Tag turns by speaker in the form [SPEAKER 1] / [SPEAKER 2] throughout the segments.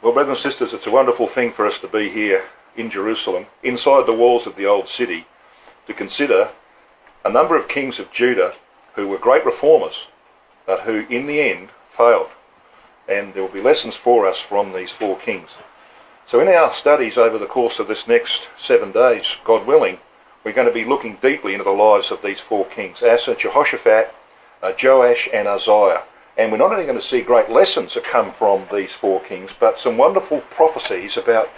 [SPEAKER 1] Well, brothers and sisters, it's a wonderful thing for us to be here in Jerusalem, inside the walls of the old city, to consider a number of kings of Judah who were great reformers, but who in the end failed. And there will be lessons for us from these four kings. So in our studies over the course of this next 7 days, God willing, we're going to be looking deeply into the lives of these four kings, Asa, Jehoshaphat, Joash and Uzziah. And we're not only going to see great lessons that come from these four kings, but some wonderful prophecies about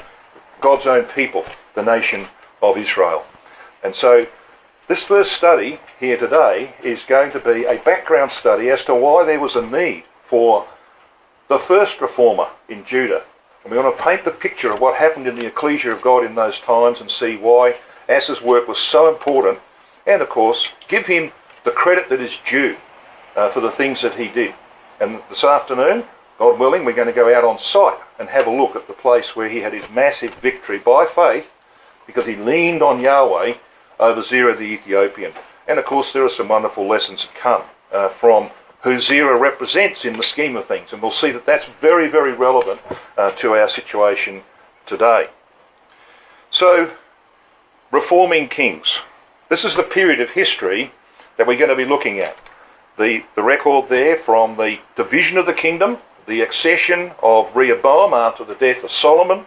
[SPEAKER 1] God's own people, the nation of Israel. And so this first study here today is going to be a background study as to why there was a need for the first reformer in Judah. And we want to paint the picture of what happened in the ecclesia of God in those times and see why Asa's work was so important, and of course give him the credit that is due for the things that he did. And this afternoon, God willing, we're going to go out on site and have a look at the place where he had his massive victory by faith, because he leaned on Yahweh over Zerah the Ethiopian. And of course there are some wonderful lessons that come from who Zerah represents in the scheme of things. And we'll see that that's very, very relevant to our situation today. So, reforming kings. This is the period of history that we're going to be looking at. The record there from the division of the kingdom, the accession of Rehoboam after the death of Solomon,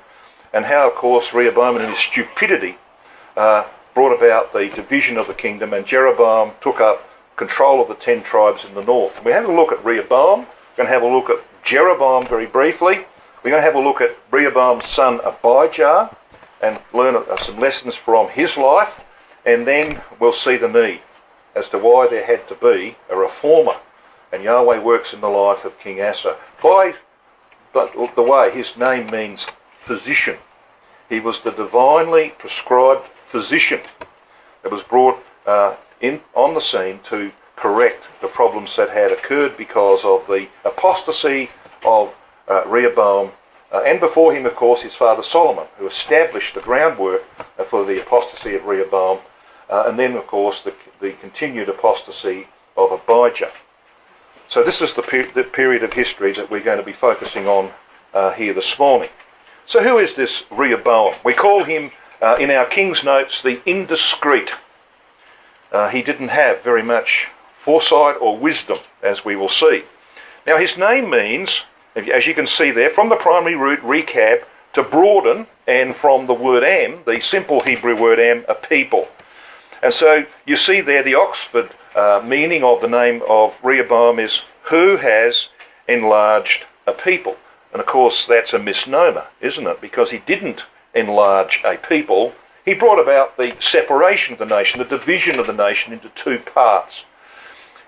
[SPEAKER 1] and how, of course, Rehoboam and his stupidity brought about the division of the kingdom, and Jeroboam took up control of the 10 tribes in the north. We're having a look at Rehoboam. We're going to have a look at Jeroboam very briefly. We're going to have a look at Rehoboam's son Abijah and learn some lessons from his life, and then we'll see the need as to why there had to be a reformer. And Yahweh works in the life of King Asa. By the way, his name means physician. He was the divinely prescribed physician that was brought on the scene to correct the problems that had occurred because of the apostasy of Rehoboam, and before him, of course, his father Solomon, who established the groundwork for the apostasy of Rehoboam, and then, of course, the continued apostasy of Abijah. So this is the period of history that we're going to be focusing on here this morning. So who is this Rehoboam? We call him, in our King's Notes, the indiscreet. He didn't have very much foresight or wisdom, as we will see. Now his name means, as you can see there, from the primary root recab, to broaden, and from the word am, the simple Hebrew word am, a people. And so you see there the Oxford meaning of the name of Rehoboam is who has enlarged a people. And of course that's a misnomer, isn't it? Because he didn't enlarge a people. He brought about the separation of the nation, the division of the nation into two parts.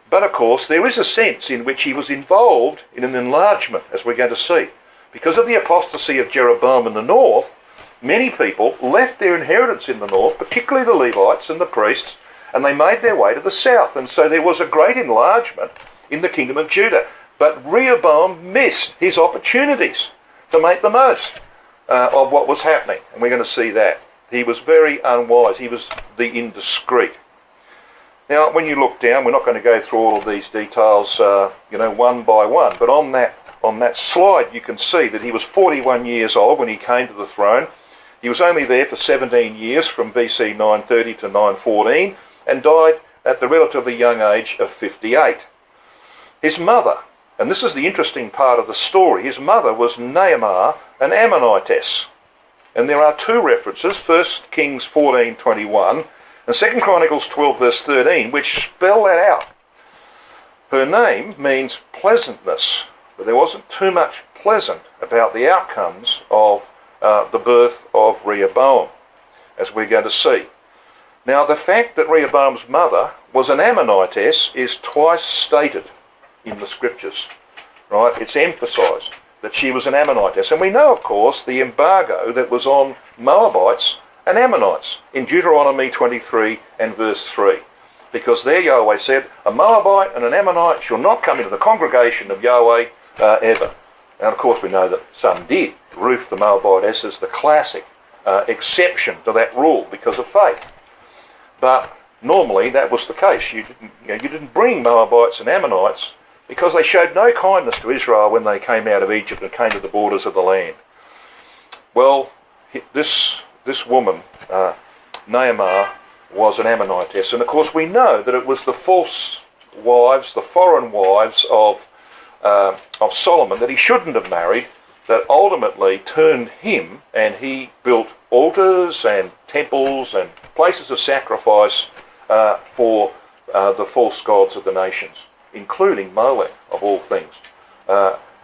[SPEAKER 1] But of course there is a sense in which he was involved in an enlargement, as we're going to see. Because of the apostasy of Jeroboam in the north, many people left their inheritance in the north, particularly the Levites and the priests, and they made their way to the south. And so there was a great enlargement in the kingdom of Judah. But Rehoboam missed his opportunities to make the most of what was happening. And we're going to see that. He was very unwise. He was the indiscreet. Now, when you look down, we're not going to go through all of these details, one by one. But on that slide, you can see that he was 41 years old when he came to the throne. He was only there for 17 years, from BC 930 to 914, and died at the relatively young age of 58. His mother, and this is the interesting part of the story, his mother was Naamah, an Ammonitess. And there are two references, 1 Kings 14:21 and 2 Chronicles 12 verse 13, which spell that out. Her name means pleasantness, but there wasn't too much pleasant about the outcomes of the birth of Rehoboam, as we're going to see. Now, the fact that Rehoboam's mother was an Ammonitess is twice stated in the scriptures, right? It's emphasised that she was an Ammonitess. And we know, of course, the embargo that was on Moabites and Ammonites in Deuteronomy 23 and verse 3. Because there Yahweh said, a Moabite and an Ammonite shall not come into the congregation of Yahweh ever. And of course we know that some did. Ruth the Moabitess is the classic exception to that rule because of faith. But normally that was the case. You didn't bring Moabites and Ammonites because they showed no kindness to Israel when they came out of Egypt and came to the borders of the land. Well, this woman, Naamah, was an Ammonitess, and of course we know that it was the false wives, the foreign wives of Solomon that he shouldn't have married, that ultimately turned him, and he built altars and temples and places of sacrifice for the false gods of the nations, including Molech, of all things.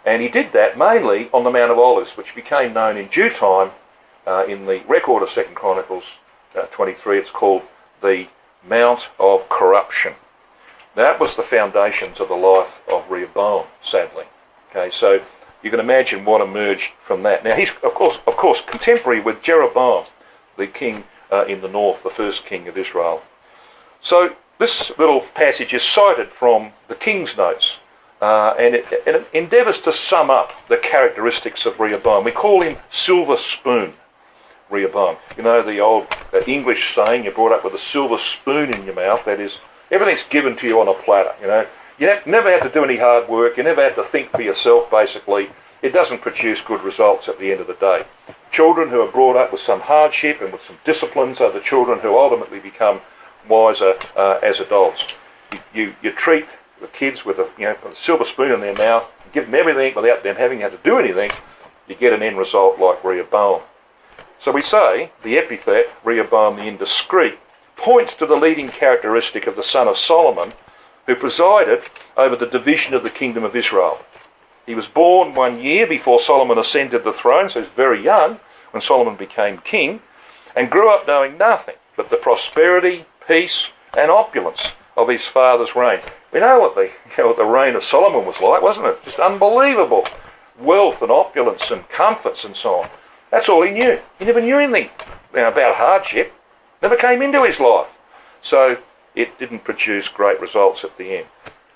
[SPEAKER 1] And he did that mainly on the Mount of Olives, which became known in due time in the record of 2 Chronicles 23. It's called the Mount of Corruption. That was the foundations of the life of Rehoboam, sadly. Okay, so you can imagine what emerged from that. Now he's of course contemporary with Jeroboam, the king in the north, the first king of Israel. So this little passage is cited from the King's Notes, and it endeavours to sum up the characteristics of Rehoboam. We call him Silver Spoon Rehoboam. You know the old English saying, you're brought up with a silver spoon in your mouth. That is, everything's given to you on a platter. You know, you never have to do any hard work. You never have to think for yourself, basically. It doesn't produce good results at the end of the day. Children who are brought up with some hardship and with some disciplines are the children who ultimately become wiser as adults. You treat the kids with a silver spoon in their mouth, give them everything without them having had to do anything, you get an end result like Rehoboam. So we say the epithet, Rehoboam the indiscreet, points to the leading characteristic of the son of Solomon, who presided over the division of the kingdom of Israel. He was born 1 year before Solomon ascended the throne, so he was very young when Solomon became king, and grew up knowing nothing but the prosperity, peace, and opulence of his father's reign. We know what the reign of Solomon was like, wasn't it? Just unbelievable wealth and opulence and comforts and so on. That's all he knew. He never knew anything about hardship. Never came into his life. So it didn't produce great results at the end.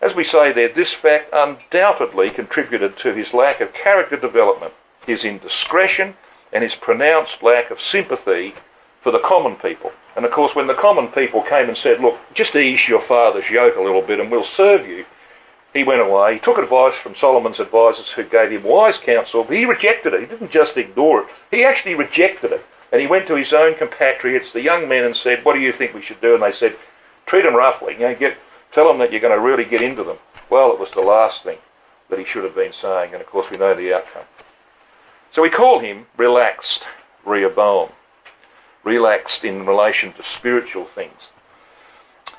[SPEAKER 1] As we say there, this fact undoubtedly contributed to his lack of character development, his indiscretion, and his pronounced lack of sympathy for the common people. And of course, when the common people came and said, look, just ease your father's yoke a little bit and we'll serve you, he went away. He took advice from Solomon's advisors who gave him wise counsel, but he rejected it. He didn't just ignore it. He actually rejected it. And he went to his own compatriots, the young men, and said, what do you think we should do? And they said, treat them roughly. Tell them that you're going to really get into them. Well, it was the last thing that he should have been saying, and of course we know the outcome. So we call him relaxed Rehoboam, relaxed in relation to spiritual things.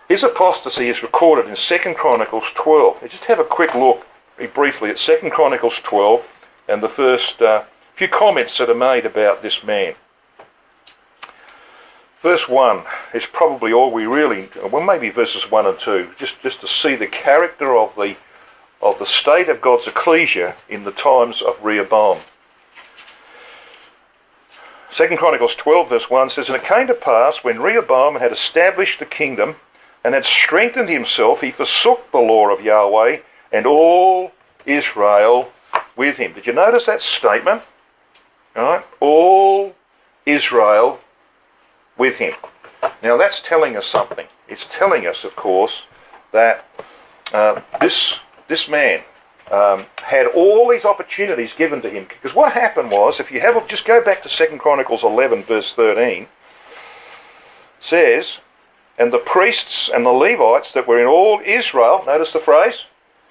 [SPEAKER 1] His apostasy is recorded in 2 Chronicles 12. Just have a quick look very briefly at 2 Chronicles 12 and the first few comments that are made about this man. Verse 1 is probably all we really, well maybe verses 1 and 2, just to see the character of the state of God's ecclesia in the times of Rehoboam. 2 Chronicles 12 verse 1 says, and it came to pass when Rehoboam had established the kingdom and had strengthened himself, he forsook the law of Yahweh and all Israel with him. Did you notice that statement? All right, all Israel with him. Now that's telling us something. It's telling us, of course, that this man had all these opportunities given to him. Because what happened was, if you just go back to 2 Chronicles 11 verse 13, says, and the priests and the Levites that were in all Israel, notice the phrase,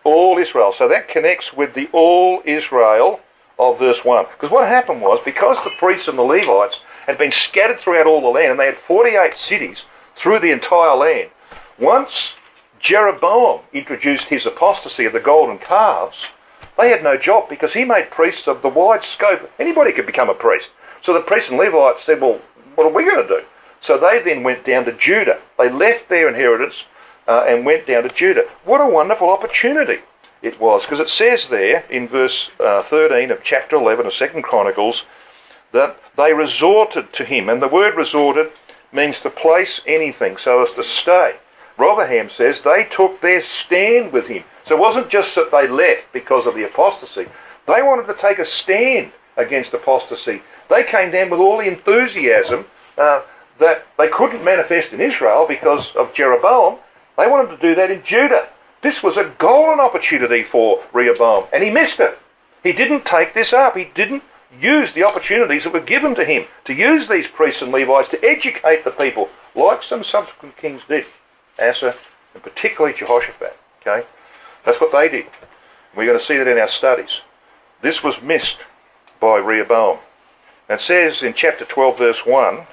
[SPEAKER 1] all Israel. So that connects with the all Israel of verse 1. Because what happened was, because the priests and the Levites had been scattered throughout all the land, and they had 48 cities through the entire land, once Jeroboam introduced his apostasy of the golden calves, they had no job because he made priests of the wide scope. Anybody could become a priest. So the priests and Levites said, well, what are we going to do? So they then went down to Judah. They left their inheritance and went down to Judah. What a wonderful opportunity it was, because it says there in verse 13 of chapter 11 of 2 Chronicles that they resorted to him. And the word resorted means to place anything so as to stay. Rotherham says they took their stand with him. So it wasn't just that they left because of the apostasy. They wanted to take a stand against apostasy. They came down with all the enthusiasm that they couldn't manifest in Israel because of Jeroboam. They wanted to do that in Judah. This was a golden opportunity for Rehoboam, and he missed it. He didn't take this up. He didn't use the opportunities that were given to him, to use these priests and Levites to educate the people, like some subsequent kings did, Asa and particularly Jehoshaphat. Okay, that's what they did. We're going to see that in our studies. This was missed by Rehoboam. And it says in chapter 12 verse 1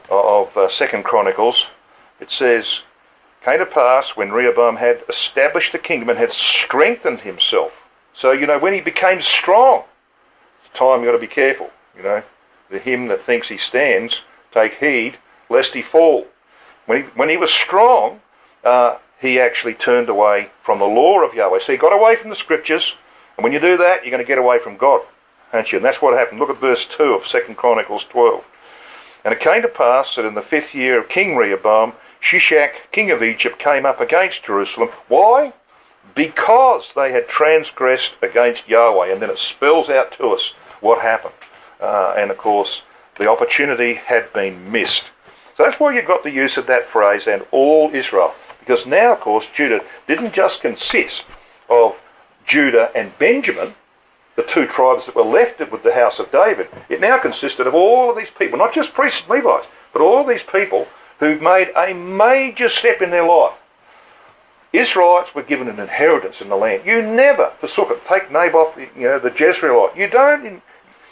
[SPEAKER 1] of 2 Chronicles, it says, came to pass when Rehoboam had established the kingdom and had strengthened himself. So, when he became strong, it's time you've got to be careful. The hymn that thinks he stands, take heed lest he fall. When he was strong, he actually turned away from the law of Yahweh. So he got away from the scriptures, and when you do that, you're going to get away from God, aren't you? And that's what happened. Look at verse 2 of 2 Chronicles 12. And it came to pass that in the 5th year of King Rehoboam, Shishak, king of Egypt, came up against Jerusalem. Why? Because they had transgressed against Yahweh. And then it spells out to us what happened. And of course, the opportunity had been missed. So that's why you've got the use of that phrase, and all Israel. Because now, of course, Judah didn't just consist of Judah and Benjamin, the two tribes that were left with the house of David. It now consisted of all of these people, not just priests and Levites, but all of these people who've made a major step in their life. Israelites were given an inheritance in the land. You never forsook it. Take Naboth, the Jezreelite.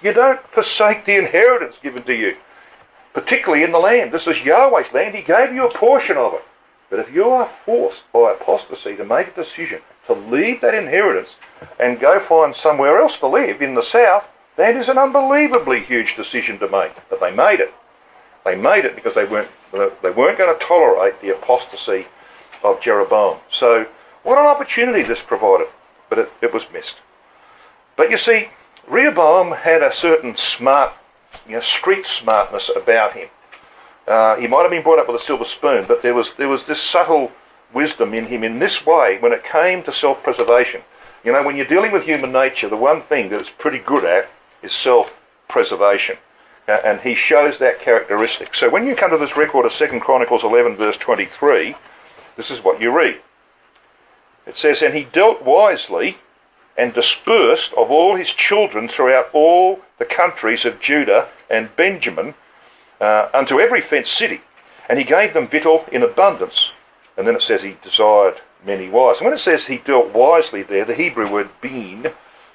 [SPEAKER 1] You don't forsake the inheritance given to you, particularly in the land. This is Yahweh's land. He gave you a portion of it. But if you are forced by apostasy to make a decision to leave that inheritance and go find somewhere else to live in the south, that is an unbelievably huge decision to make. But they made it. They made it because they weren't going to tolerate the apostasy of Jeroboam. So what an opportunity this provided, but it was missed. But you see, Rehoboam had a certain smart, street smartness about him. He might have been brought up with a silver spoon, but there was this subtle wisdom in him in this way when it came to self-preservation. When you're dealing with human nature, the one thing that it's pretty good at is self-preservation. And he shows that characteristic. So when you come to this record of 2 Chronicles 11 verse 23, this is what you read. It says, and he dealt wisely and dispersed of all his children throughout all the countries of Judah and Benjamin unto every fenced city. And he gave them victual in abundance. And then it says he desired many wives. And when it says he dealt wisely there, the Hebrew word bin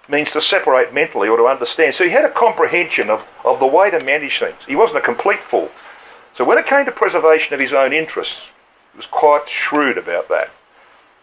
[SPEAKER 1] means to separate mentally or to understand. So he had a comprehension of the way to manage things. He wasn't a complete fool. So when it came to preservation of his own interests, he was quite shrewd about that.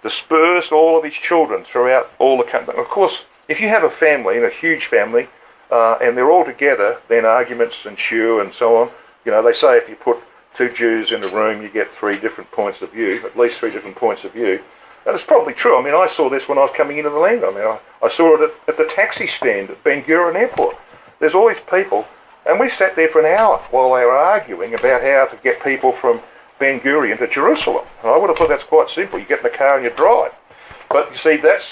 [SPEAKER 1] Dispersed all of his children throughout all the country. Of course, if you have a family, a huge family, and they're all together, then arguments ensue and so on. They say if you put two Jews in a room, you get 3 different points of view, at least 3 different points of view. And it's probably true. I saw this when I was coming into the land. I saw it at the taxi stand at Ben Gurion Airport. There's all these people, and we sat there for an hour while they were arguing about how to get people from Ben Gurion to Jerusalem. And I would have thought that's quite simple. You get in the car and you drive. But you see, that's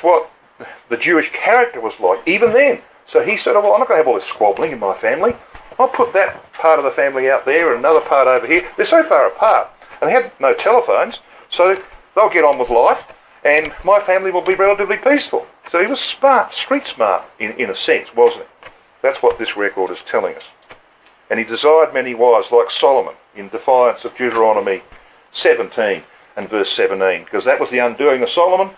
[SPEAKER 1] what the Jewish character was like, even then. So he said, well, I'm not going to have all this squabbling in my family. I'll put that part of the family out there and another part over here. They're so far apart, and they have no telephones, so they'll get on with life, and my family will be relatively peaceful. So he was smart, street smart, in a sense, wasn't he? That's what this record is telling us. And he desired many wives like Solomon, in defiance of Deuteronomy 17 and verse 17, because that was the undoing of Solomon,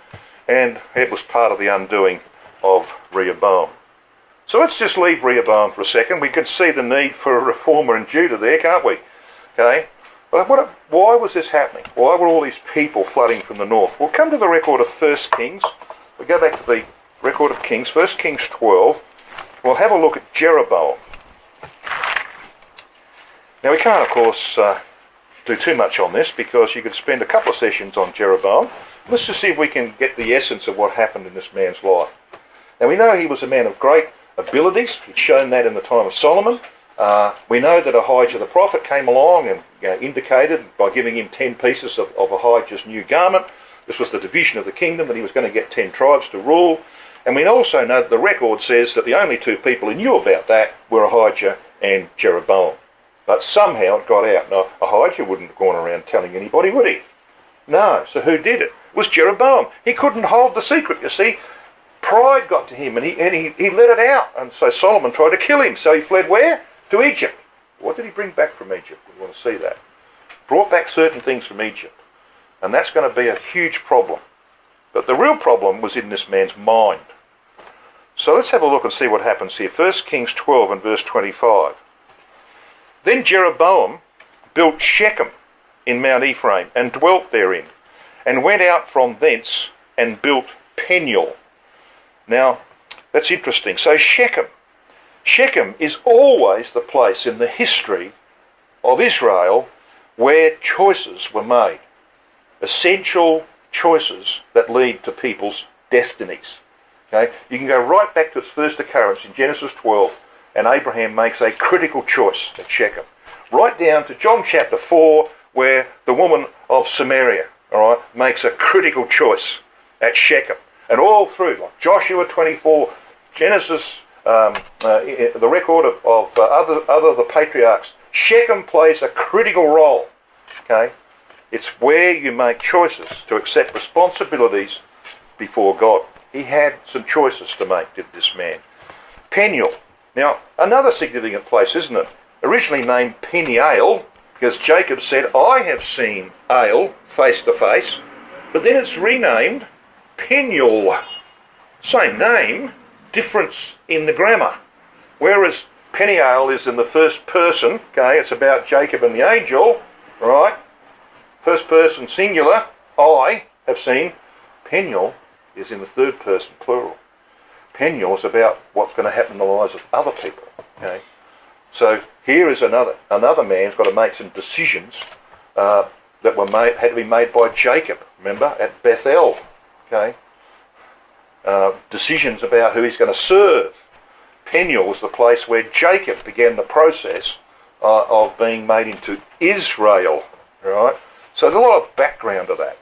[SPEAKER 1] and it was part of the undoing of Rehoboam. So let's just leave Rehoboam for a second. We can see the need for a reformer in Judah there, can't we? Okay. But why was this happening? Why were all these people flooding from the north? We'll come to the record of 1 Kings. We go back to the record of Kings, 1 Kings 12. We'll have a look at Jeroboam. Now we can't, of course, do too much on this because you could spend a couple of sessions on Jeroboam. Let's just see if we can get the essence of what happened in this man's life. Now we know he was a man of great abilities. He'd shown that in the time of Solomon. We know that Ahijah the prophet came along and indicated by giving him 10 pieces of Ahijah's new garment. This was the division of the kingdom, that he was going to get 10 tribes to rule. And we also know that the record says that the only 2 people who knew about that were Ahijah and Jeroboam. But somehow it got out. Now, Ahijah wouldn't have gone around telling anybody, would he? No. So who did it? It was Jeroboam. He couldn't hold the secret, you see. Pride got to him, and he let it out. And so Solomon tried to kill him. So he fled where? To Egypt. What did he bring back from Egypt? We want to see that. Brought back certain things from Egypt. And that's going to be a huge problem. But the real problem was in this man's mind. So let's have a look and see what happens here. 1 Kings 12 and verse 25. Then Jeroboam built Shechem in Mount Ephraim and dwelt therein, and went out from thence and built Peniel. Now, that's interesting. So Shechem is always the place in the history of Israel where choices were made. Essential choices that lead to people's destinies. Okay? You can go right back to its first occurrence in Genesis 12, and Abraham makes a critical choice at Shechem. Right down to John chapter 4, where the woman of Samaria, all right, makes a critical choice at Shechem. And all through, like Joshua 24, Genesis, the record of other the patriarchs, Shechem plays a critical role. Okay? It's where you make choices to accept responsibilities before God. He had some choices to make, did this man. Peniel. Now, another significant place, isn't it? Originally named Peniel, because Jacob said, I have seen Ale face to face, but then it's renamed Peniel. Same name, difference in the grammar. Whereas Peniel is in the first person, okay, it's about Jacob and the angel, right? First person singular, I have seen. Peniel is in the third person plural. Peniel is about what's going to happen in the lives of other people. Okay, so here is another man's got to make some decisions that had to be made by Jacob. Remember at Bethel. Okay, decisions about who he's going to serve. Peniel was the place where Jacob began the process of being made into Israel. Right. So there's a lot of background to that.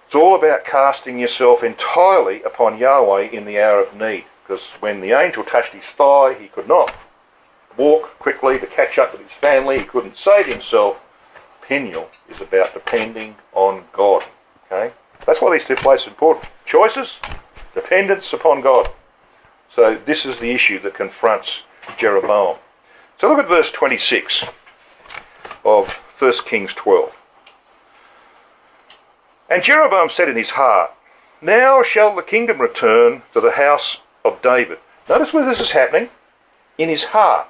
[SPEAKER 1] It's all about casting yourself entirely upon Yahweh in the hour of need. Because when the angel touched his thigh, he could not walk quickly to catch up with his family. He couldn't save himself. Peniel is about depending on God. Okay? That's why these two places are important. Choices, dependence upon God. So this is the issue that confronts Jeroboam. So look at verse 26 of 1 Kings 12. And Jeroboam said in his heart, now shall the kingdom return to the house of David. Notice where this is happening. In his heart.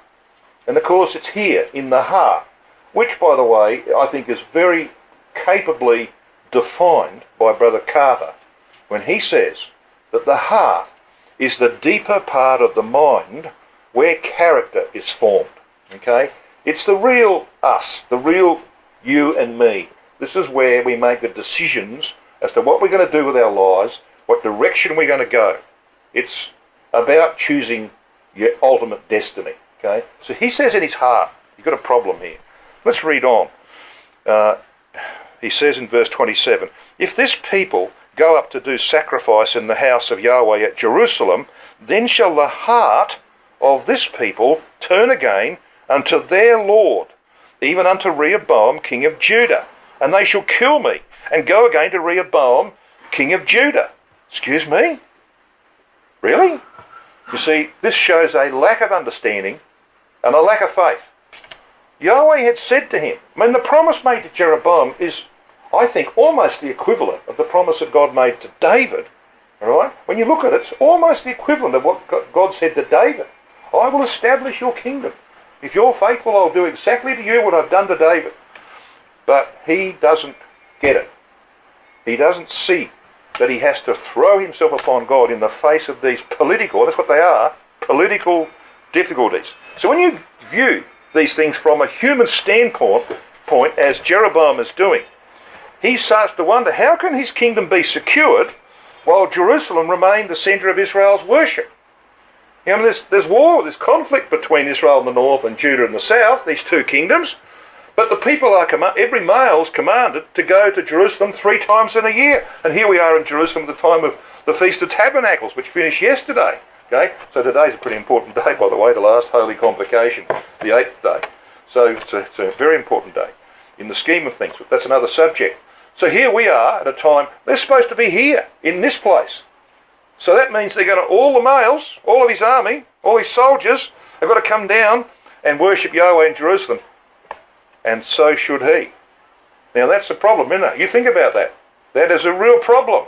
[SPEAKER 1] And of course it's here, in the heart. Which, by the way, I think is very capably defined by Brother Carter when he says that the heart is the deeper part of the mind where character is formed. Okay? It's the real us, the real you and me. This is where we make the decisions as to what we're going to do with our lives, what direction we're going to go. It's about choosing your ultimate destiny. Okay? So he says in his heart, you've got a problem here. Let's read on. He says in verse 27, if this people go up to do sacrifice in the house of Yahweh at Jerusalem, then shall the heart of this people turn again unto their Lord, even unto Rehoboam king of Judah, and they shall kill me, and go again to Rehoboam king of Judah. Excuse me? Really? You see, this shows a lack of understanding and a lack of faith. Yahweh had said to him, I mean, the promise made to Jeroboam is, I think, almost the equivalent of the promise that God made to David. All right? When you look at it, it's almost the equivalent of what God said to David. I will establish your kingdom. If you're faithful, I'll do exactly to you what I've done to David. But he doesn't get it. He doesn't see that he has to throw himself upon God in the face of these political, that's what they are, political difficulties. So when you view these things from a human standpoint, as Jeroboam is doing, he starts to wonder, how can his kingdom be secured while Jerusalem remained the centre of Israel's worship? You know, there's war, there's conflict between Israel in the north and Judah in the south, these two kingdoms. But the people are every male is commanded to go to Jerusalem 3 times in a year. And here we are in Jerusalem at the time of the Feast of Tabernacles, which finished yesterday. Okay, so today's a pretty important day, by the way, the last Holy Convocation, the 8th day. So it's a very important day in the scheme of things, but that's another subject. So here we are at a time, they're supposed to be here, in this place. So that means they're going to, all the males, all of his army, all his soldiers, have got to come down and worship Yahweh in Jerusalem. And so should he. Now that's a problem, isn't it? You think about that. That is a real problem.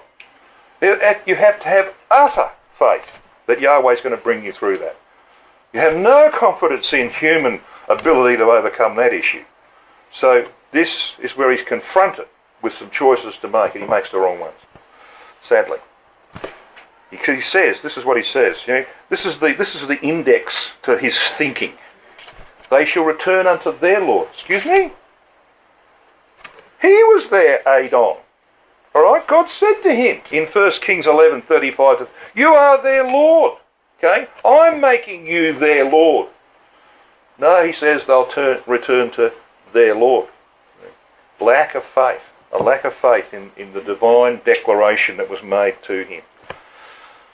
[SPEAKER 1] You have to have utter faith that Yahweh is going to bring you through that. You have no confidence in human ability to overcome that issue. So this is where he's confronted with some choices to make, and he makes the wrong ones, sadly. He says, this is what he says, this is the index to his thinking. They shall return unto their Lord. Excuse me? He was their Adon. All right? God said to him in 1 Kings 11:35, you are their Lord. Okay? I'm making you their Lord. No, he says they'll return to their Lord. Lack of faith. A lack of faith in the divine declaration that was made to him.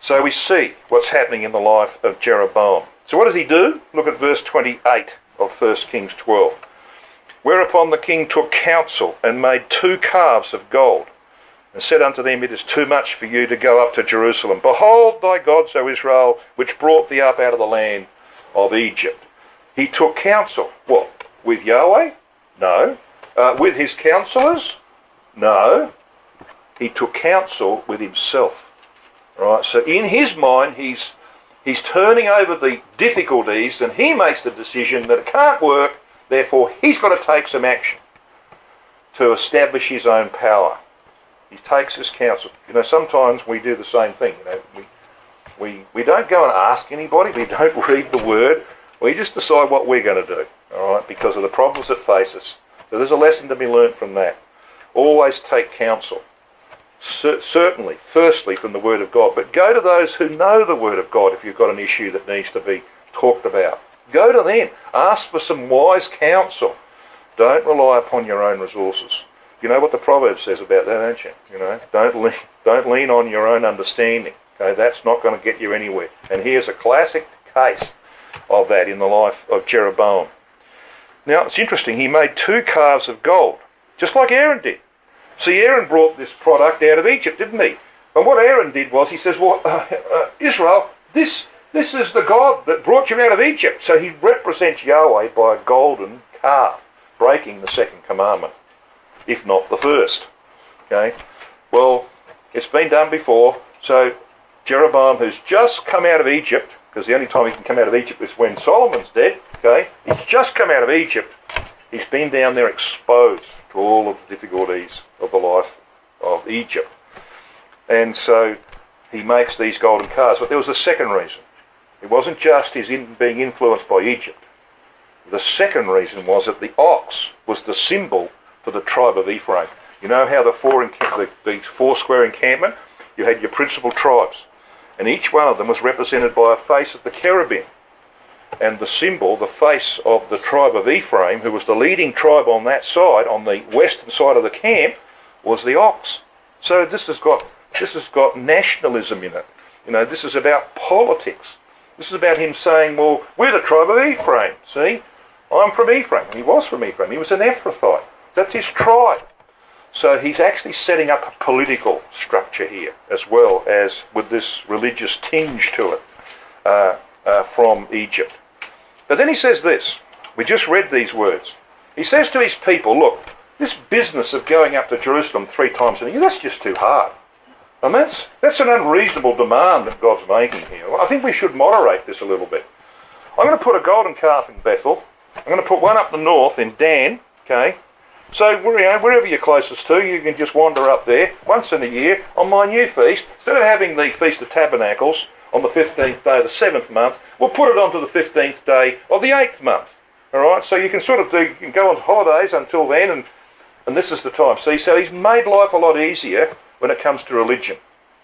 [SPEAKER 1] So we see what's happening in the life of Jeroboam. So what does he do? Look at verse 28 of 1 Kings 12. Whereupon the king took counsel and made 2 calves of gold, and said unto them, it is too much for you to go up to Jerusalem. Behold thy gods, O Israel, which brought thee up out of the land of Egypt. He took counsel. What? With Yahweh? No. With his counselors? No. He took counsel with himself. Right? So in his mind, he's turning over the difficulties, and he makes the decision that it can't work, therefore he's got to take some action to establish his own power. He takes his counsel. Sometimes we do the same thing. We don't go and ask anybody. We don't read the word. We just decide what we're going to do, all right, because of the problems that face us. So there's a lesson to be learnt from that. Always take counsel. Certainly, firstly from the Word of God, but go to those who know the Word of God if you've got an issue that needs to be talked about. Go to them. Ask for some wise counsel. Don't rely upon your own resources. You know what the Proverbs says about that, don't you? Don't lean on your own understanding. Okay, that's not going to get you anywhere. And here's a classic case of that in the life of Jeroboam. Now, it's interesting. He made 2 calves of gold, just like Aaron did. See, Aaron brought this product out of Egypt, didn't he? And what Aaron did was, he says, well, Israel, this is the God that brought you out of Egypt. So he represents Yahweh by a golden calf, breaking the 2nd commandment, if not the first. Okay? Well, it's been done before. So Jeroboam, who's just come out of Egypt, because the only time he can come out of Egypt is when Solomon's dead, okay? He's just come out of Egypt. He's been down there exposed to all of the difficulties of the life of Egypt. And so he makes these golden calves. But there was a second reason. It wasn't just his being influenced by Egypt. The second reason was that the ox was the symbol for the tribe of Ephraim. You know how the 4 square encampment, you had your principal tribes, and each one of them was represented by a face of the cherubim. And the symbol, the face of the tribe of Ephraim, who was the leading tribe on that side, on the western side of the camp, was the ox. So this has got nationalism in it. This is about politics. This is about him saying, well, we're the tribe of Ephraim. See, I'm from Ephraim. He was from Ephraim. He was an Ephrathite. That's his tribe. So he's actually setting up a political structure here, as well as with this religious tinge to it from Egypt. But then he says this. We just read these words. He says to his people, look, this business of going up to Jerusalem 3 times a year, that's just too hard. I mean, that's an unreasonable demand that God's making here. I think we should moderate this a little bit. I'm going to put a golden calf in Bethel. I'm going to put one up the north in Dan, okay? So wherever you're closest to, you can just wander up there once in a year on my new feast. Instead of having the Feast of Tabernacles on the 15th day of the 7th month, we'll put it onto the 15th day of the 8th month. All right, so you can you can go on holidays until then, and this is the time. See, so he's made life a lot easier when it comes to religion,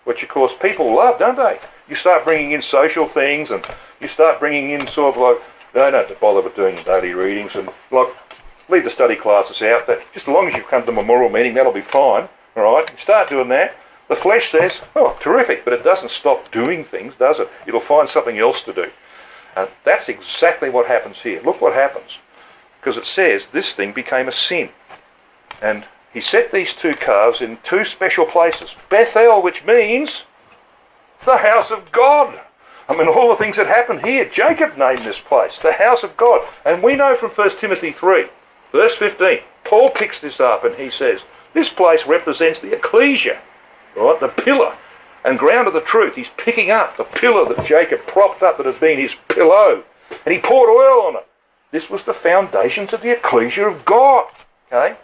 [SPEAKER 1] which of course people love, don't they? You start bringing in social things, and you start bringing in sort of like, they don't have to bother with doing daily readings, and like, leave the study classes out. That just as long as you come to memorial meeting, that'll be fine. All right, you start doing that. The flesh says, oh, terrific, but it doesn't stop doing things, does it? It'll find something else to do. And that's exactly what happens here. Look what happens. Because it says this thing became a sin. And he set these 2 calves in 2 special places. Bethel, which means The house of God. I mean, all the things that happened here. Jacob named this place the house of God. And we know from 1 Timothy 3, verse 15, Paul picks this up and he says, this place represents the ecclesia, right? The pillar and ground of the truth. He's picking up the pillar that Jacob propped up that had been his pillow. And he poured oil on it. This was the foundations of the ecclesia of God. Okay?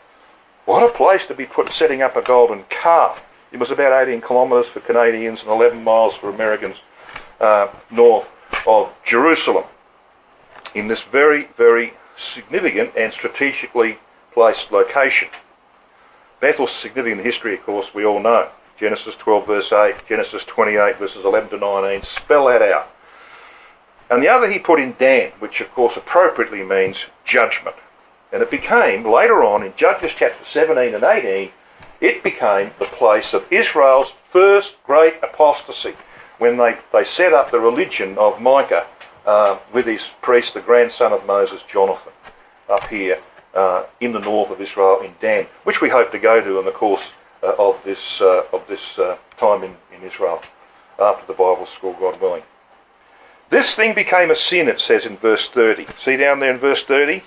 [SPEAKER 1] What a place to be setting up a golden calf. It was about 18 kilometres for Canadians and 11 miles for Americans north of Jerusalem. In this very, very significant and strategically placed location. Bethel's significant in history, of course, we all know. Genesis 12 verse 8, Genesis 28 verses 11 to 19, spell that out. And the other he put in Dan, which of course appropriately means judgment. And it became, later on in Judges chapter 17 and 18, it became the place of Israel's first great apostasy, when they set up the religion of Micah with his priest, the grandson of Moses, Jonathan, up here in the north of Israel in Dan, which we hope to go to in the course of this time in Israel after the Bible school, God willing. This thing became a sin, it says in verse 30. See down there in verse 30?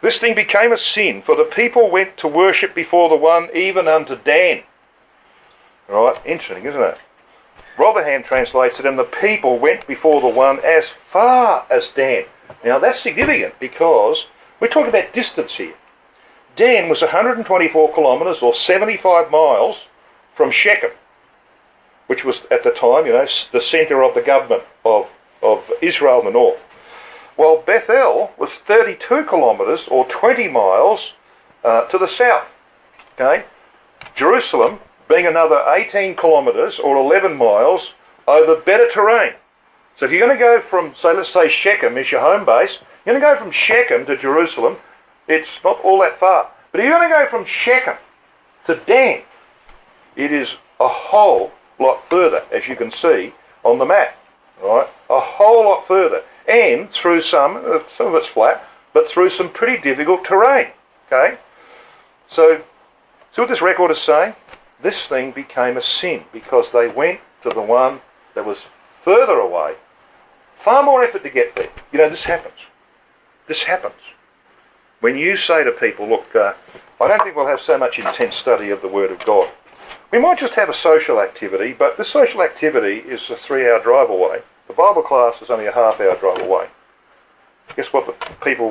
[SPEAKER 1] This thing became a sin, for the people went to worship before the one even unto Dan. Right, interesting, isn't it? Rotherham translates it, and the people went before the one as far as Dan. Now that's significant because we're talking about distance here. Dan was 124 kilometres or 75 miles from Shechem, which was at the time, the centre of the government of Israel in the north. While Bethel was 32 kilometres or 20 miles to the south. Okay, Jerusalem being another 18 kilometres or 11 miles over better terrain. So if you're going to go from, let's say Shechem is your home base, you're going to go from Shechem to Jerusalem, it's not all that far. But if you're going to go from Shechem to Dan, it is a whole lot further, as you can see on the map. Right? A whole lot further. And through some of it's flat, but through some pretty difficult terrain. Okay? So, see what this record is saying? This thing became a sin because they went to the one that was further away. Far more effort to get there. This happens. This happens. When you say to people, look, I don't think we'll have so much intense study of the Word of God. We might just have a social activity, but this social activity is a 3-hour drive away. The Bible class is only a half-hour drive away. Guess what the people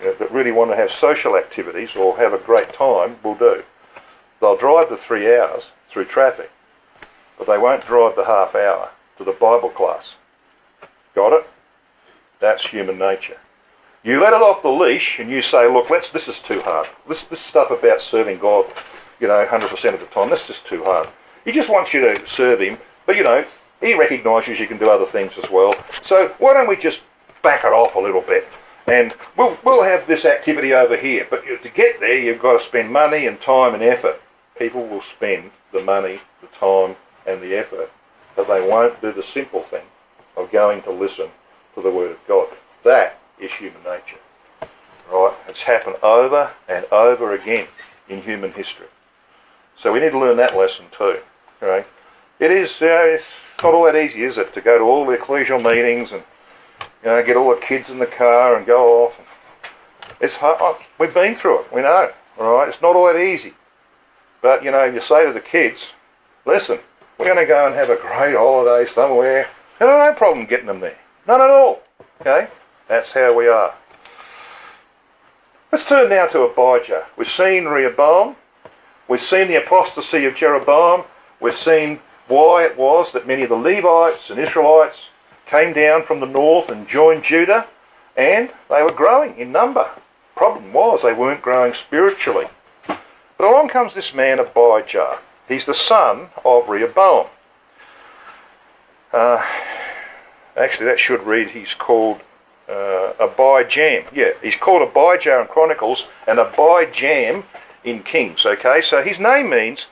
[SPEAKER 1] that really want to have social activities or have a great time will do? They'll drive the 3 hours through traffic, but they won't drive the half hour to the Bible class. Got it? That's human nature. You let it off the leash and you say, look, this is too hard. This stuff about serving God, 100% of the time, that's just too hard. He just wants you to serve him, but he recognises you can do other things as well. So why don't we just back it off a little bit? And we'll have this activity over here. But to get there, you've got to spend money and time and effort. People will spend the money, the time and the effort, but they won't do the simple thing of going to listen to the Word of God. That is human nature. Right? It's happened over and over again in human history. So we need to learn that lesson too. Right? It's not all that easy, is it, to go to all the ecclesial meetings and get all the kids in the car and go off. It's hard. We've been through it. We know. All right? It's not all that easy. But, you say to the kids, listen, we're going to go and have a great holiday somewhere. No problem getting them there. None at all. Okay? That's how we are. Let's turn now to Abijah. We've seen Rehoboam. We've seen the apostasy of Jeroboam. We've seen why it was that many of the Levites and Israelites came down from the north and joined Judah, and they were growing in number. Problem was they weren't growing spiritually. But along comes this man Abijah. He's the son of Rehoboam. Actually, that should read he's called Abijam. Yeah, he's called Abijah in Chronicles and Abijam in Kings. Okay, so his name means,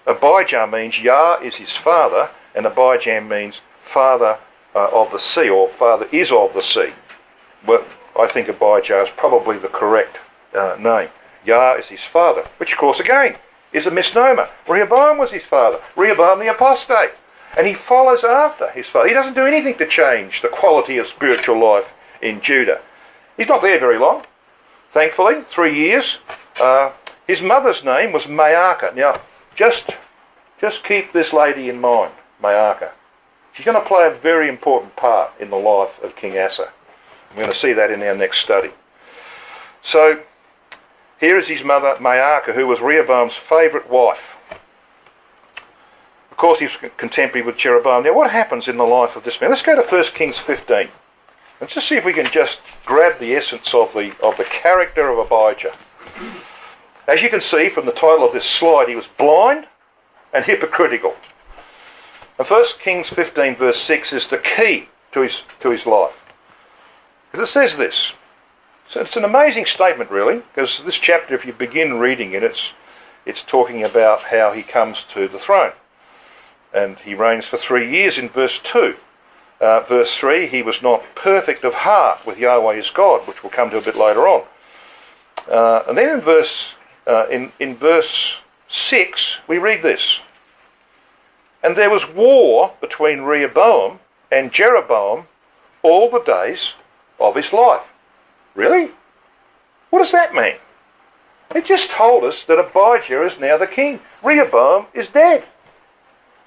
[SPEAKER 1] Abijah means Yah is his father, and Abijam means father of the sea, or father is of the sea. Well, I think Abijah is probably the correct name. Yah is his father, which of course again is a misnomer. Rehoboam was his father. Rehoboam the apostate. And he follows after his father. He doesn't do anything to change the quality of spiritual life in Judah. He's not there very long, thankfully, 3 years. His mother's name was Maacah. Now, just keep this lady in mind, Maacah. She's going to play a very important part in the life of King Asa. We're going to see that in our next study. So, here is his mother, Maacah, who was Rehoboam's favourite wife. Of course, he was contemporary with Jeroboam. Now, what happens in the life of this man? Let's go to 1 Kings 15. Let's just see if we can just grab the essence of the character of Abijah. As you can see from the title of this slide, he was blind and hypocritical. And 1 Kings 15 verse 6 is the key to his life. Because it says this. So it's an amazing statement, really, because this chapter, if you begin reading it, it's talking about how he comes to the throne. And he reigns for 3 years in verse 2. Verse 3, he was not perfect of heart with Yahweh his God, which we'll come to a bit later on. And then in verse 6, we read this. And there was war between Rehoboam and Jeroboam all the days of his life. Really? What does that mean? It just told us that Abijah is now the king. Rehoboam is dead.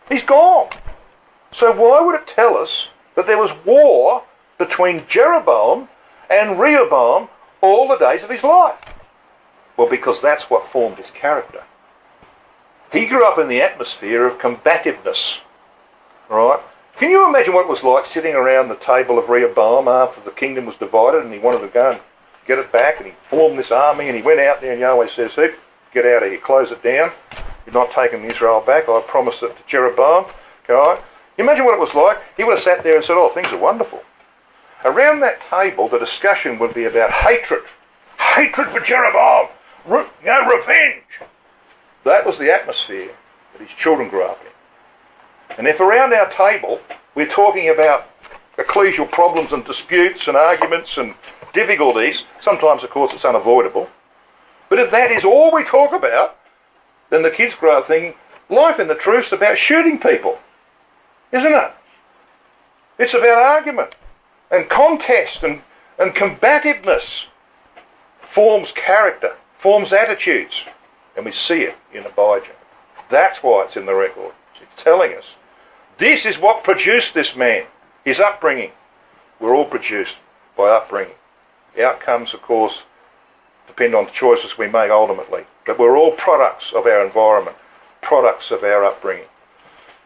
[SPEAKER 1] He's gone. So why would it tell us that there was war between Jeroboam and Rehoboam all the days of his life? Well, because that's what formed his character. He grew up in the atmosphere of combativeness. Right? Can you imagine what it was like sitting around the table of Rehoboam after the kingdom was divided and he wanted to go and get it back, and he formed this army and he went out there and Yahweh says, "Hey, get out of here, close it down. You're not taking Israel back. I promised it to Jeroboam." Okay? You imagine what it was like? He would have sat there and said, "Oh, things are wonderful." Around that table, the discussion would be about hatred. Hatred for Jeroboam. Revenge. That was the atmosphere that his children grew up in. And if around our table we're talking about ecclesial problems and disputes and arguments and difficulties, sometimes of course it's unavoidable, but if that is all we talk about, then the kids grow up thinking life in the truth's about shooting people, isn't it? It's about argument and contest and combativeness. Forms character, forms attitudes, and we see it in Abijah. That's why it's in the record. It's telling us this is what produced this man, his upbringing. We're all produced by upbringing. The outcomes, of course, depend on the choices we make ultimately, but we're all products of our environment, products of our upbringing.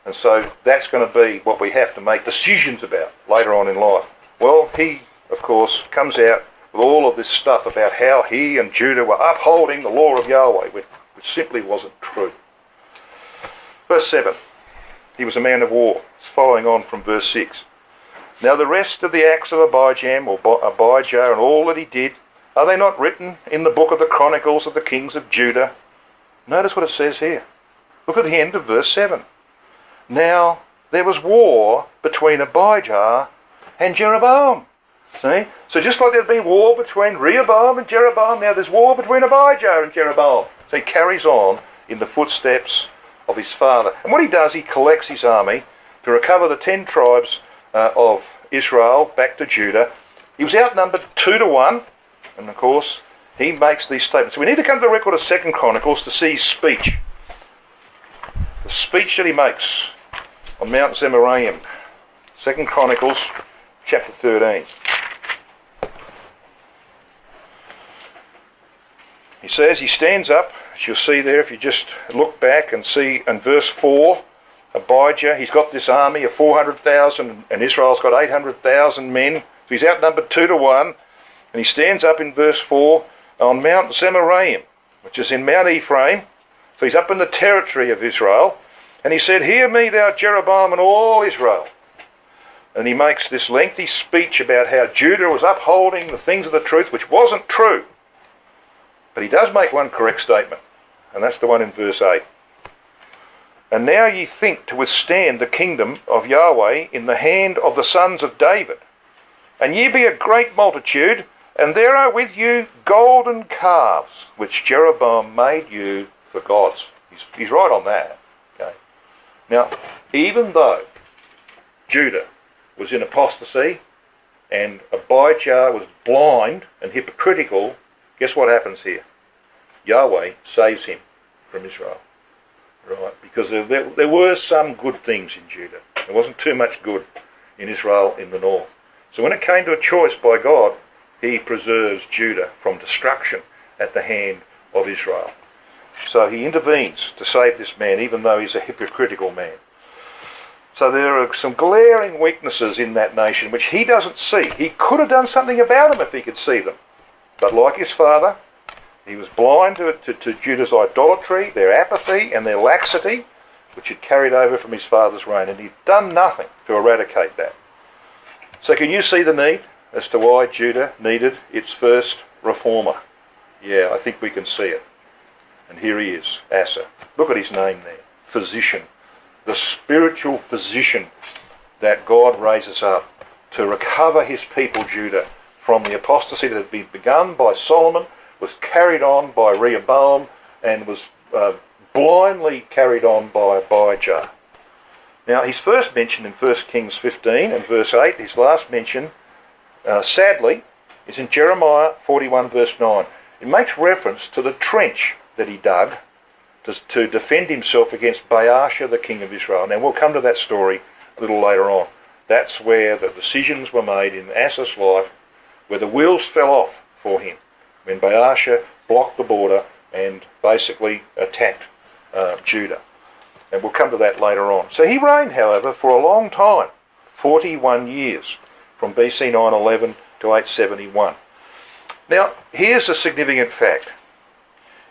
[SPEAKER 1] And so that's going to be what we have to make decisions about later on in life. Well, he, of course, comes out with all of this stuff about how he and Judah were upholding the law of Yahweh, which simply wasn't true. Verse 7, he was a man of war. It's following on from verse 6. Now the rest of the acts of Abijah and all that he did, are they not written in the book of the Chronicles of the kings of Judah? Notice what it says here. Look at the end of verse 7. Now there was war between Abijah and Jeroboam. See? So just like there had been war between Rehoboam and Jeroboam, now there's war between Abijah and Jeroboam. So he carries on in the footsteps of his father. And what he does, he collects his army to recover the 10 tribes of Israel back to Judah. He was outnumbered 2-1, and of course he makes these statements. So we need to come to the record of 2 Chronicles to see his speech. The speech that he makes on Mount Zemaraim. 2 Chronicles chapter 13. He says, he stands up, as you'll see there if you just look back and see in verse 4, Abijah, he's got this army of 400,000 and Israel's got 800,000 men. So he's outnumbered 2-1, and he stands up in verse 4 on Mount Zemaraim, which is in Mount Ephraim. So he's up in the territory of Israel, and he said, "Hear me, thou Jeroboam and all Israel." And he makes this lengthy speech about how Judah was upholding the things of the truth, which wasn't true. But he does make one correct statement, and that's the one in verse 8. "And now ye think to withstand the kingdom of Yahweh in the hand of the sons of David. And ye be a great multitude, and there are with you golden calves, which Jeroboam made you for gods." He's right on that. Okay. Now, even though Judah was in apostasy and Abijah was blind and hypocritical, guess what happens here? Yahweh saves him from Israel. Right? Because there were some good things in Judah. There wasn't too much good in Israel in the north. So when it came to a choice by God, he preserves Judah from destruction at the hand of Israel. So he intervenes to save this man, even though he's a hypocritical man. So there are some glaring weaknesses in that nation which he doesn't see. He could have done something about them if he could see them. But like his father, he was blind to Judah's idolatry, their apathy and their laxity, which had carried over from his father's reign, and he'd done nothing to eradicate that. So can you see the need as to why Judah needed its first reformer? Yeah, I think we can see it. And here he is, Asa. Look at his name there, physician. The spiritual physician that God raises up to recover his people Judah from the apostasy that had been begun by Solomon, was carried on by Rehoboam, and was blindly carried on by Abijah. Now, he's first mentioned in 1 Kings 15 and verse 8. His last mention, sadly, is in Jeremiah 41 verse 9. It makes reference to the trench that he dug to defend himself against Baasha, the king of Israel. Now, we'll come to that story a little later on. That's where the decisions were made in Asa's life, where the wheels fell off for him, when Baasha blocked the border and basically attacked Judah. And we'll come to that later on. So he reigned, however, for a long time, 41 years, from BC 911 to 871. Now, here's a significant fact.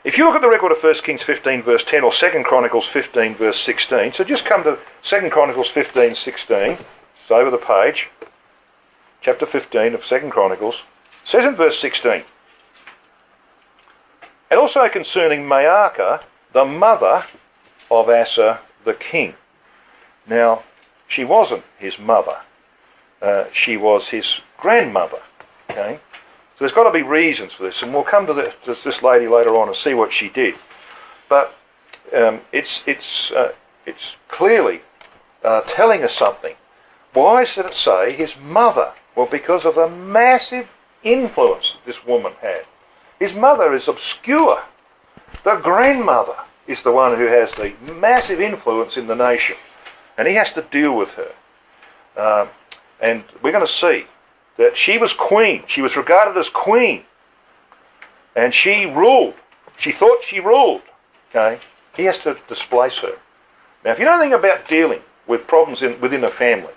[SPEAKER 1] If you look at the record of 1 Kings 15 verse 10 or 2 Chronicles 15 verse 16, so just come to 2 Chronicles 15, 16, it's over the page, chapter 15 of 2 Chronicles, it says in verse 16, and also concerning Maacah, the mother of Asa the king. Now, she wasn't his mother. She was his grandmother. Okay? So there's got to be reasons for this, and we'll come to this lady later on and see what she did. But it's clearly telling us something. Why should it say his mother? Well, because of the massive influence this woman had. His mother is obscure. The grandmother is the one who has the massive influence in the nation, and he has to deal with her. And we're going to see that she was queen. She was regarded as queen. And she ruled. She thought she ruled. Okay? He has to displace her. Now, if you know anything about dealing with problems within a family,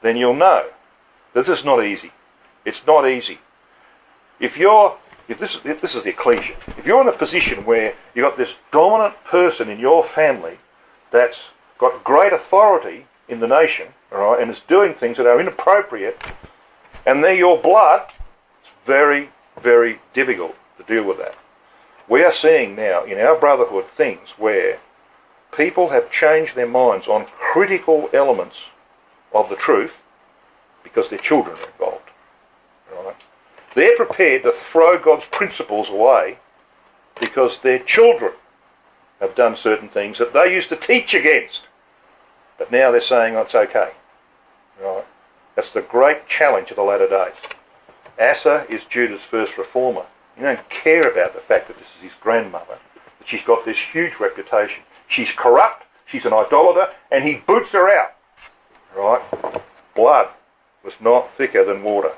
[SPEAKER 1] then you'll know that this is not easy. It's not easy. If this is the ecclesia. If you're in a position where you've got this dominant person in your family that's got great authority in the nation, all right, and is doing things that are inappropriate, and they're your blood, it's very, very difficult to deal with that. We are seeing now in our brotherhood things where people have changed their minds on critical elements of the truth because their children are involved. Right? They're prepared to throw God's principles away because their children have done certain things that they used to teach against. But now they're saying, oh, it's okay. Right? That's the great challenge of the latter days. Asa is Judah's first reformer. You don't care about the fact that this is his grandmother, that she's got this huge reputation. She's corrupt, she's an idolater, and he boots her out. Right? Blood was not thicker than water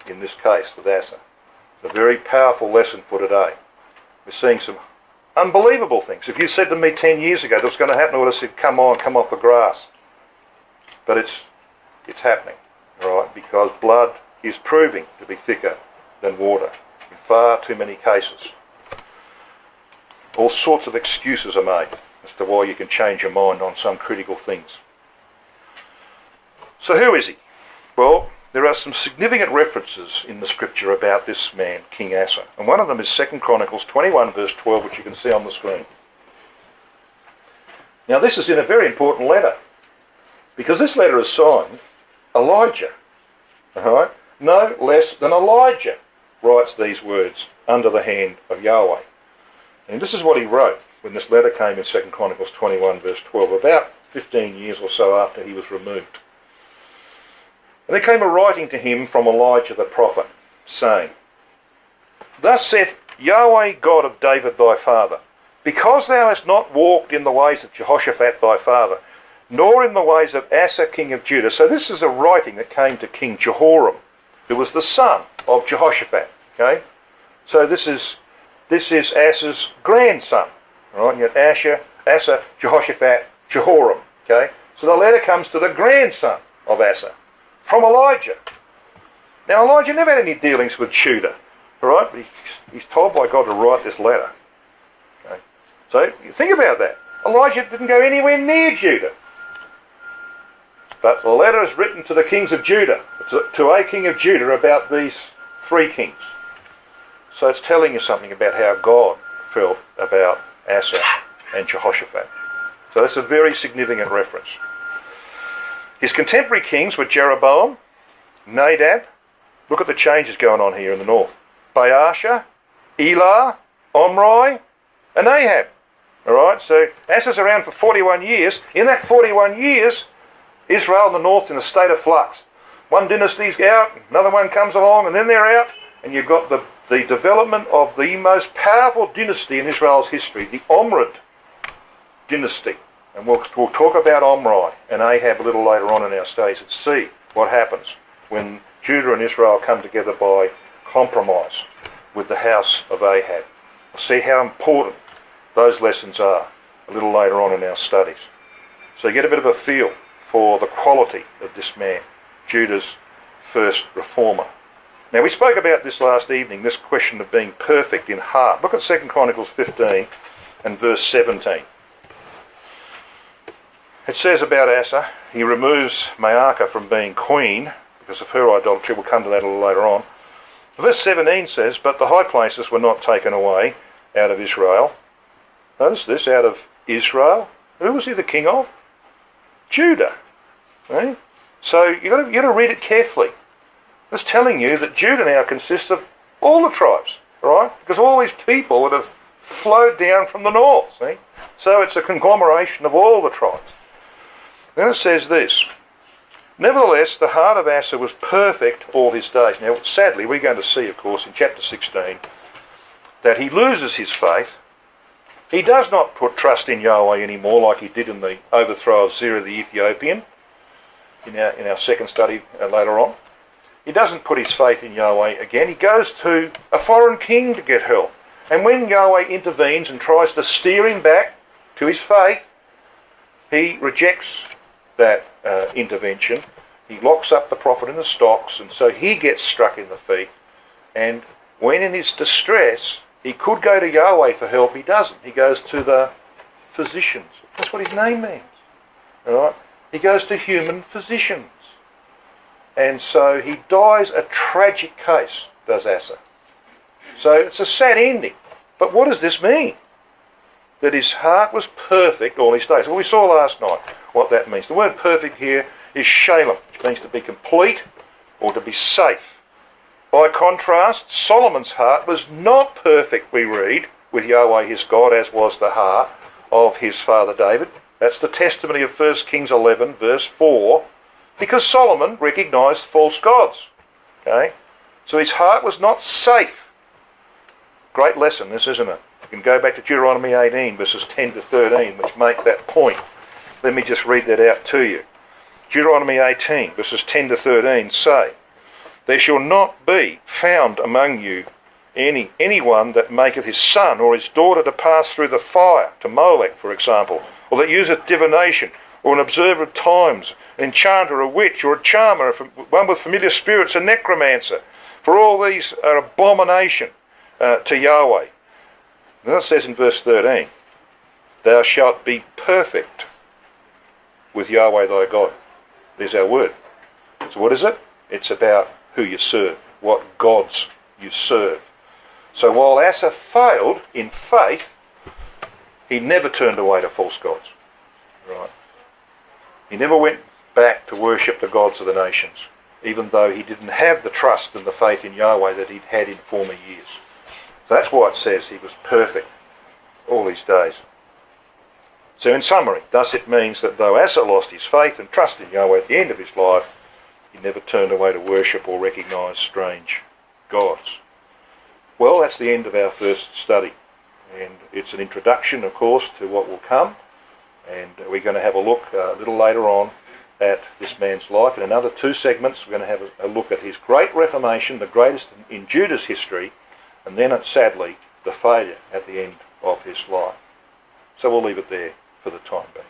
[SPEAKER 1] in this case with Asa. It's a very powerful lesson for today. We're seeing some unbelievable things. If you said to me 10 years ago that was going to happen, I would have said, come on, come off the grass. But it's happening, right? Because blood is proving to be thicker than water in far too many cases. All sorts of excuses are made as to why you can change your mind on some critical things. So who is he? Well, there are some significant references in the scripture about this man, King Asa. And one of them is 2 Chronicles 21 verse 12, which you can see on the screen. Now this is in a very important letter, because this letter is signed Elijah. Alright? No less than Elijah writes these words under the hand of Yahweh. And this is what he wrote when this letter came in 2 Chronicles 21 verse 12 about 15 years or so after he was removed. And there came a writing to him from Elijah the prophet, saying, Thus saith Yahweh God of David thy father, because thou hast not walked in the ways of Jehoshaphat thy father, nor in the ways of Asa king of Judah. So this is a writing that came to King Jehoram, who was the son of Jehoshaphat. Okay, so this is Asa's grandson. Right, you got Asa, Jehoshaphat, Jehoram. Okay, so the letter comes to the grandson of Asa, from Elijah. Now Elijah never had any dealings with Judah, right? But he's told by God to write this letter. Okay, so you think about that. Elijah didn't go anywhere near Judah. But the letter is written to the kings of Judah, to a king of Judah about these three kings. So it's telling you something about how God felt about Asa and Jehoshaphat. So that's a very significant reference. His contemporary kings were Jeroboam, Nadab. Look at the changes going on here in the north. Baasha, Elah, Omri, and Ahab. All right, so Asa's around for 41 years. In that 41 years, Israel in the north in a state of flux. One dynasty's out, another one comes along, and then they're out, and you've got the development of the most powerful dynasty in Israel's history, the Omrid dynasty. And we'll talk about Omri and Ahab a little later on in our studies and see what happens when Judah and Israel come together by compromise with the house of Ahab. We'll see how important those lessons are a little later on in our studies. So you get a bit of a feel for the quality of this man, Judah's first reformer. Now we spoke about this last evening, this question of being perfect in heart. Look at 2 Chronicles 15 and verse 17. It says about Asa, he removes Maacah from being queen because of her idolatry. We'll come to that a little later on. Verse 17 says, But the high places were not taken away out of Israel. Notice this, out of Israel. Who was he the king of? Judah. Right? So you've got to read it carefully. It's telling you that Judah now consists of all the tribes, right? Because all these people would have flowed down from the north, see? So it's a conglomeration of all the tribes. Then it says this, Nevertheless, the heart of Asa was perfect all his days. Now, sadly, we're going to see, of course, in chapter 16, that he loses his faith. He does not put trust in Yahweh anymore like he did in the overthrow of Zerah the Ethiopian in our second study later on. He doesn't put his faith in Yahweh again. He goes to a foreign king to get help. And when Yahweh intervenes and tries to steer him back to his faith, he rejects that intervention. He locks up the prophet in the stocks, and so he gets struck in the feet. And when in his distress, he could go to Yahweh for help, he doesn't. He goes to the physicians. That's what his name means. All right? He goes to human physicians. And so he dies a tragic case, does Asa. So it's a sad ending. But what does this mean? That his heart was perfect all his days. Well, we saw last night what that means. The word perfect here is shalom, which means to be complete or to be safe. By contrast, Solomon's heart was not perfect, we read, with Yahweh his God, as was the heart of his father David. That's the testimony of 1 Kings 11, verse 4, because Solomon recognised false gods. Okay? So his heart was not safe. Great lesson, this, isn't it? You can go back to Deuteronomy 18, verses 10 to 13, which make that point. Let me just read that out to you. Deuteronomy 18, verses 10 to 13 say, There shall not be found among you anyone that maketh his son or his daughter to pass through the fire, to Molech, for example, or that useth divination, or an observer of times, an enchanter, a witch, or a charmer, one with familiar spirits, a necromancer. For all these are abomination to Yahweh. Then it says in verse 13, Thou shalt be perfect with Yahweh thy God. There's our word. So what is it? It's about who you serve, what gods you serve. So while Asa failed in faith, he never turned away to false gods. Right? He never went back to worship the gods of the nations, even though he didn't have the trust and the faith in Yahweh that he'd had in former years. So that's why it says he was perfect all his days. So in summary, thus it means that though Asa lost his faith and trust in Yahweh at the end of his life, he never turned away to worship or recognise strange gods. Well, that's the end of our first study. And it's an introduction, of course, to what will come. And we're going to have a look a little later on at this man's life. In another 2 segments, we're going to have a look at his great reformation, the greatest in Judah's history, and then, sadly, the failure at the end of his life. So we'll leave it there for the time being.